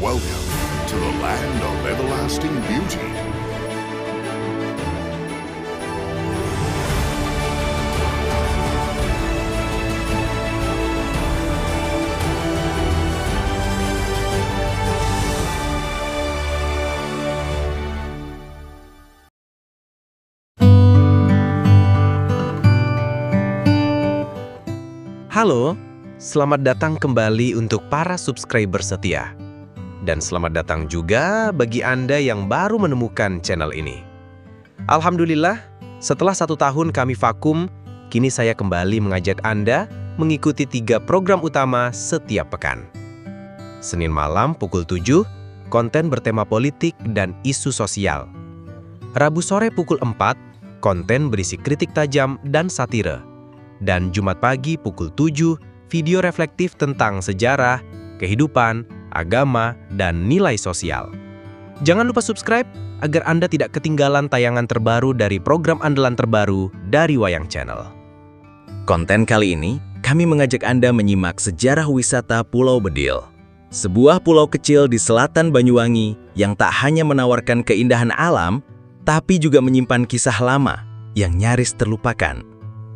Welcome to the land of everlasting beauty. Halo, selamat datang kembali untuk para subscriber setia. Dan selamat datang juga bagi Anda yang baru menemukan channel ini. Alhamdulillah, setelah 1 tahun kami vakum, kini saya kembali mengajak Anda mengikuti 3 program utama setiap pekan. Senin malam pukul 7, konten bertema politik dan isu sosial. Rabu sore pukul 4, konten berisi kritik tajam dan satire. Dan Jumat pagi pukul 7, video reflektif tentang sejarah, kehidupan, agama, dan nilai sosial. Jangan lupa subscribe agar Anda tidak ketinggalan tayangan terbaru dari program andalan terbaru dari Wayang Channel. Konten kali ini, kami mengajak Anda menyimak sejarah wisata Pulau Bedil. Sebuah pulau kecil di selatan Banyuwangi yang tak hanya menawarkan keindahan alam, tapi juga menyimpan kisah lama yang nyaris terlupakan.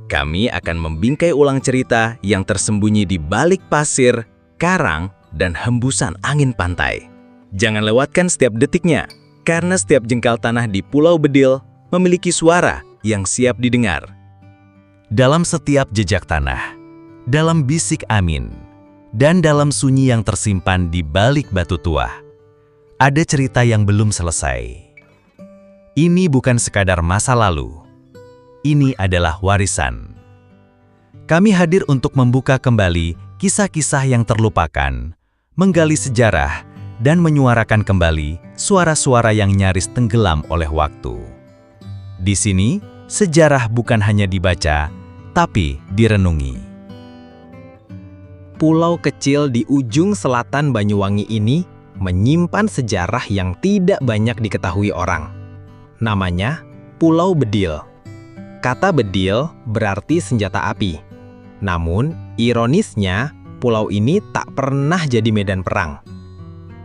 Kami akan membingkai ulang cerita yang tersembunyi di balik pasir, karang, dan hembusan angin pantai. Jangan lewatkan setiap detiknya, karena setiap jengkal tanah di Pulau Bedil memiliki suara yang siap didengar. Dalam setiap jejak tanah, dalam bisik angin, dan dalam sunyi yang tersimpan di balik batu tua, ada cerita yang belum selesai. Ini bukan sekadar masa lalu. Ini adalah warisan. Kami hadir untuk membuka kembali kisah-kisah yang terlupakan, menggali sejarah, dan menyuarakan kembali suara-suara yang nyaris tenggelam oleh waktu. Di sini, sejarah bukan hanya dibaca, tapi direnungi. Pulau kecil di ujung selatan Banyuwangi ini menyimpan sejarah yang tidak banyak diketahui orang. Namanya Pulau Bedil. Kata bedil berarti senjata api. Namun, ironisnya, pulau ini tak pernah jadi medan perang.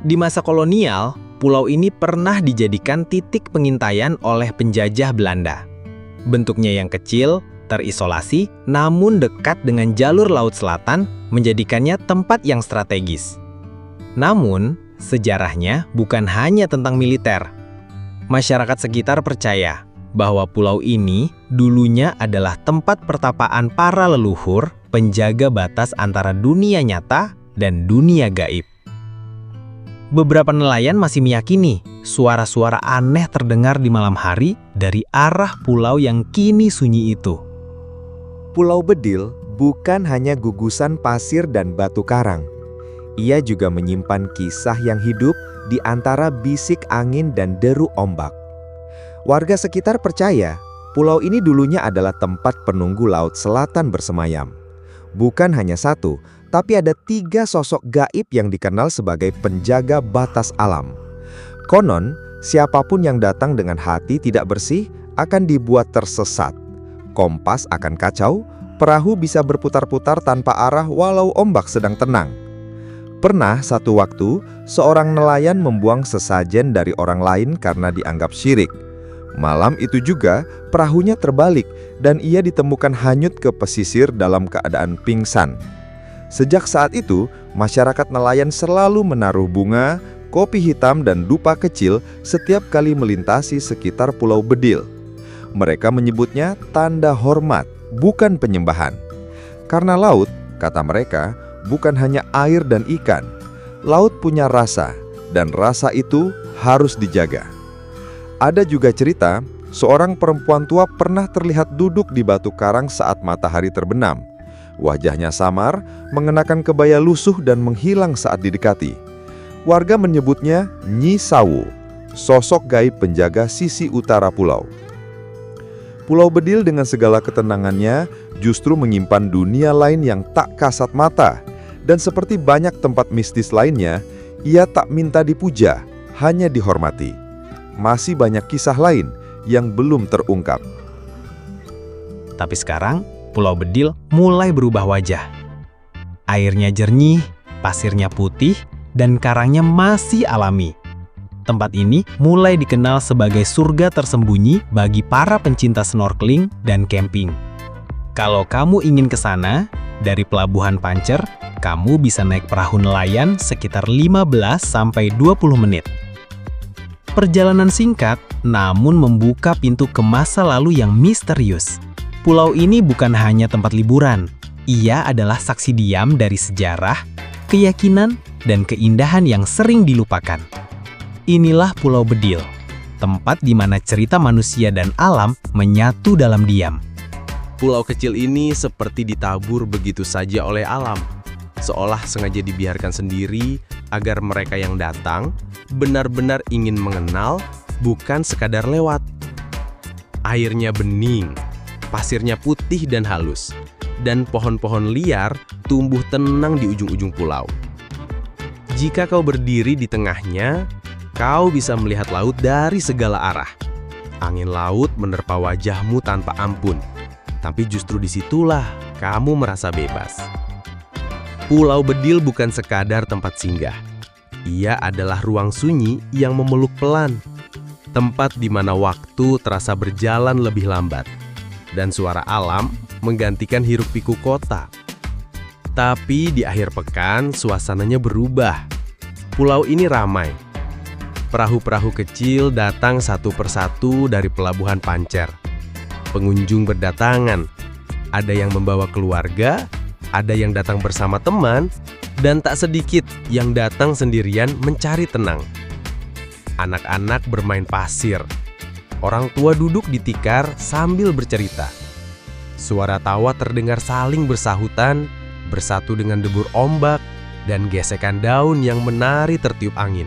Di masa kolonial, pulau ini pernah dijadikan titik pengintaian oleh penjajah Belanda. Bentuknya yang kecil, terisolasi, namun dekat dengan jalur laut selatan, menjadikannya tempat yang strategis. Namun, sejarahnya bukan hanya tentang militer. Masyarakat sekitar percaya bahwa pulau ini dulunya adalah tempat pertapaan para leluhur, penjaga batas antara dunia nyata dan dunia gaib. Beberapa nelayan masih meyakini suara-suara aneh terdengar di malam hari dari arah pulau yang kini sunyi itu. Pulau Bedil bukan hanya gugusan pasir dan batu karang. Ia juga menyimpan kisah yang hidup di antara bisik angin dan deru ombak. Warga sekitar percaya, pulau ini dulunya adalah tempat penunggu laut selatan bersemayam. Bukan hanya satu, tapi ada 3 sosok gaib yang dikenal sebagai penjaga batas alam. Konon, siapapun yang datang dengan hati tidak bersih akan dibuat tersesat. Kompas akan kacau, perahu bisa berputar-putar tanpa arah walau ombak sedang tenang. Pernah satu waktu, seorang nelayan membuang sesajen dari orang lain karena dianggap syirik. Malam itu juga, perahunya terbalik dan ia ditemukan hanyut ke pesisir dalam keadaan pingsan. Sejak saat itu, masyarakat nelayan selalu menaruh bunga, kopi hitam dan dupa kecil setiap kali melintasi sekitar Pulau Bedil. Mereka menyebutnya tanda hormat, bukan penyembahan. Karena laut, kata mereka, bukan hanya air dan ikan. Laut punya rasa, dan rasa itu harus dijaga. Ada juga cerita, seorang perempuan tua pernah terlihat duduk di batu karang saat matahari terbenam. Wajahnya samar, mengenakan kebaya lusuh dan menghilang saat didekati. Warga menyebutnya Nyi Sawu, sosok gaib penjaga sisi utara pulau. Pulau Bedil dengan segala ketenangannya justru menyimpan dunia lain yang tak kasat mata. Dan seperti banyak tempat mistis lainnya, ia tak minta dipuja, hanya dihormati. Masih banyak kisah lain yang belum terungkap. Tapi sekarang, Pulau Bedil mulai berubah wajah. Airnya jernih, pasirnya putih, dan karangnya masih alami. Tempat ini mulai dikenal sebagai surga tersembunyi bagi para pencinta snorkeling dan camping. Kalau kamu ingin ke sana, dari Pelabuhan Pancer, kamu bisa naik perahu nelayan sekitar 15-20 menit. Perjalanan singkat, namun membuka pintu ke masa lalu yang misterius. Pulau ini bukan hanya tempat liburan, ia adalah saksi diam dari sejarah, keyakinan, dan keindahan yang sering dilupakan. Inilah Pulau Bedil, tempat di mana cerita manusia dan alam menyatu dalam diam. Pulau kecil ini seperti ditabur begitu saja oleh alam, seolah sengaja dibiarkan sendiri agar mereka yang datang benar-benar ingin mengenal, bukan sekadar lewat. Airnya bening, pasirnya putih dan halus, dan pohon-pohon liar tumbuh tenang di ujung-ujung pulau. Jika kau berdiri di tengahnya, kau bisa melihat laut dari segala arah. Angin laut menerpa wajahmu tanpa ampun, tapi justru disitulah kamu merasa bebas. Pulau Bedil bukan sekadar tempat singgah. Ia adalah ruang sunyi yang memeluk pelan. Tempat di mana waktu terasa berjalan lebih lambat, dan suara alam menggantikan hiruk-pikuk kota. Tapi di akhir pekan, suasananya berubah. Pulau ini ramai. Perahu-perahu kecil datang satu persatu dari Pelabuhan Pancer. Pengunjung berdatangan. Ada yang membawa keluarga, ada yang datang bersama teman, dan tak sedikit yang datang sendirian mencari tenang. Anak-anak bermain pasir. Orang tua duduk di tikar sambil bercerita. Suara tawa terdengar saling bersahutan, bersatu dengan debur ombak, dan gesekan daun yang menari tertiup angin.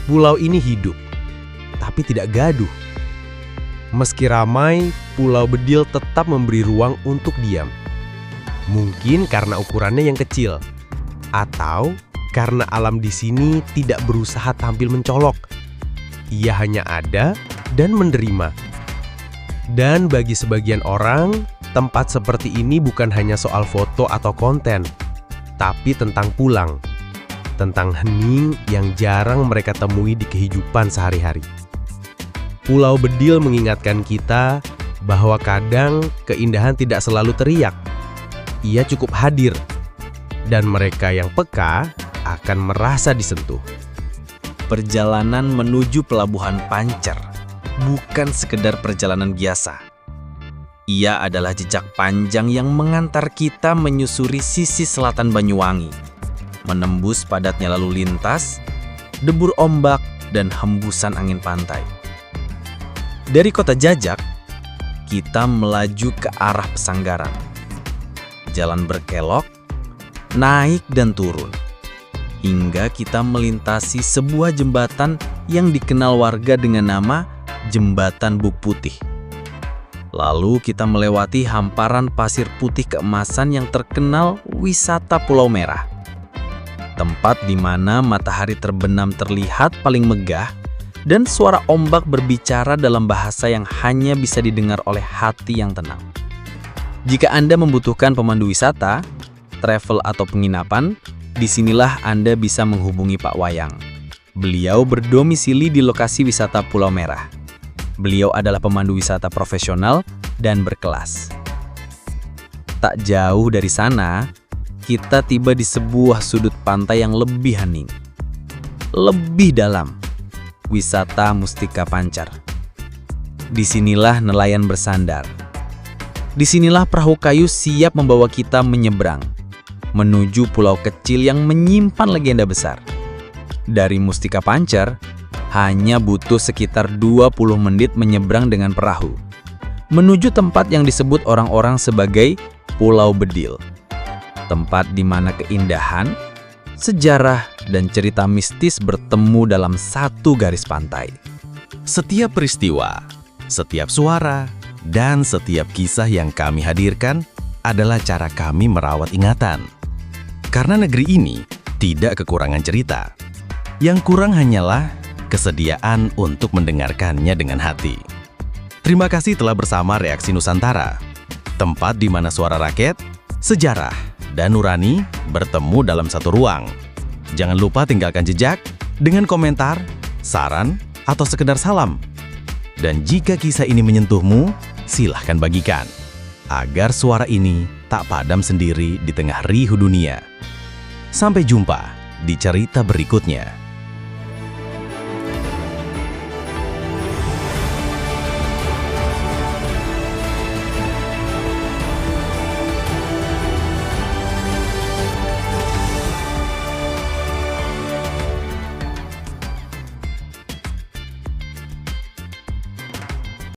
Pulau ini hidup, tapi tidak gaduh. Meski ramai, Pulau Bedil tetap memberi ruang untuk diam. Mungkin karena ukurannya yang kecil, atau karena alam di sini tidak berusaha tampil mencolok. Ia hanya ada dan menerima. Dan bagi sebagian orang, tempat seperti ini bukan hanya soal foto atau konten, tapi tentang pulang. Tentang hening yang jarang mereka temui di kehidupan sehari-hari. Pulau Bedil mengingatkan kita bahwa kadang keindahan tidak selalu teriak. Ia cukup hadir, dan mereka yang peka akan merasa disentuh. Perjalanan menuju Pelabuhan Pancer bukan sekedar perjalanan biasa. Ia adalah jejak panjang yang mengantar kita menyusuri sisi selatan Banyuwangi, menembus padatnya lalu lintas, debur ombak, dan hembusan angin pantai. Dari kota Jajak, kita melaju ke arah Pesanggaran. Jalan berkelok, naik dan turun, hingga kita melintasi sebuah jembatan yang dikenal warga dengan nama Jembatan Buk Putih. Lalu kita melewati hamparan pasir putih keemasan yang terkenal wisata Pulau Merah. Tempat di mana matahari terbenam terlihat paling megah dan suara ombak berbicara dalam bahasa yang hanya bisa didengar oleh hati yang tenang. Jika Anda membutuhkan pemandu wisata, travel atau penginapan, disinilah Anda bisa menghubungi Pak Wayang. Beliau berdomisili di lokasi wisata Pulau Merah. Beliau adalah pemandu wisata profesional dan berkelas. Tak jauh dari sana, kita tiba di sebuah sudut pantai yang lebih hening, lebih dalam. Wisata Mustika Pancar. Disinilah nelayan bersandar. Disinilah perahu kayu siap membawa kita menyeberang, menuju pulau kecil yang menyimpan legenda besar. Dari Mustika Pancar, hanya butuh sekitar 20 menit menyeberang dengan perahu, menuju tempat yang disebut orang-orang sebagai Pulau Bedil. Tempat di mana keindahan, sejarah, dan cerita mistis bertemu dalam satu garis pantai. Setiap peristiwa, setiap suara, dan setiap kisah yang kami hadirkan adalah cara kami merawat ingatan. Karena negeri ini tidak kekurangan cerita. Yang kurang hanyalah kesediaan untuk mendengarkannya dengan hati. Terima kasih telah bersama Reaksi Nusantara. Tempat di mana suara rakyat, sejarah, dan nurani bertemu dalam satu ruang. Jangan lupa tinggalkan jejak dengan komentar, saran, atau sekedar salam. Dan jika kisah ini menyentuhmu, silahkan bagikan, agar suara ini tak padam sendiri di tengah riuh dunia. Sampai jumpa di cerita berikutnya.